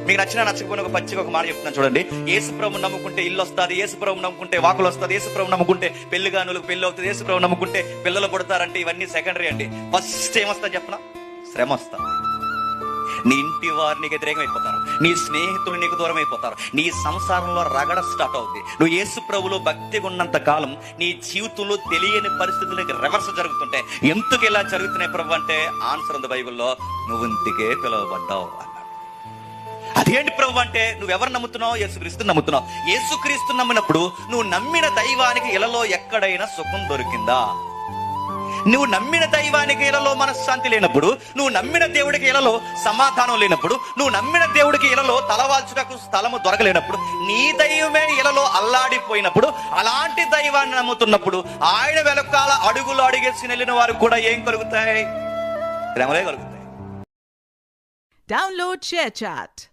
మీకు నచ్చినా నచ్చకపోయినా ఒక మాట చెప్తున్నాను చూడండి. యేసుప్రభు నమ్ముకుంటే ఇల్లు వస్తుంది, యేసుప్రభు నమ్ముకుంటే వాకులు వస్తుంది, యేసుప్రభు నమ్ముకుంటే పెళ్లిగానులకు పెళ్లి అవుతుంది, యేసుప్రభు నమ్ముకుంటే పిల్లలు పుడతారంటే ఇవన్నీ సెకండరీ అండి. ఫస్ట్ ఏమొస్తా చెప్పనా? శ్రమ వస్తా. నీ ఇంటి వారు నీకు వ్యతిరేకమైపోతారు, నీ స్నేహితులు నీకు దూరం అయిపోతారు, నీ సంసారంలో రగడ స్టార్ట్ అవుతుంది. నువ్వు యేసు ప్రభులో భక్తిగా ఉన్నంత కాలం నీ జీవితంలో తెలియని పరిస్థితులకి రివర్స్ జరుగుతుంటాయి. ఎందుకు ఇలా జరుగుతున్నాయి ప్రభు అంటే ఆన్సర్ ఉంది బైబిల్లో, నువ్వు ఇంటికే పిలువబడ్డావు అన్నాడు. అదేంటి ప్రభు అంటే నువ్వెవరు నమ్ముతున్నావు? యేసుక్రీస్తు నమ్ముతున్నావు. యేసుక్రీస్తు నమ్మినప్పుడు నువ్వు నమ్మిన దైవానికి ఇళ్లలో ఎక్కడైనా సుఖం దొరికిందా? నువ్వు నమ్మిన దైవానికి ఇళ్లలో మనశ్శాంతి లేనప్పుడు, నువ్వు నమ్మిన దేవుడికి ఇళ్లలో సమాధానం లేనప్పుడు, నువ్వు నమ్మిన దేవుడికి ఇళ్లలో తలవాల్చుటకు స్థలము దొరకలేనప్పుడు, నీ దైవమే ఇళ్లలో అల్లాడిపోయినప్పుడు, అలాంటి దైవాన్ని నమ్ముతున్నప్పుడు ఆయన వెనకాల అడుగులు అడిగేసి వెళ్ళిన వారు కూడా ఏం కలుగుతాయి? శ్రమలే కలుగుతాయి. Download ShareChat.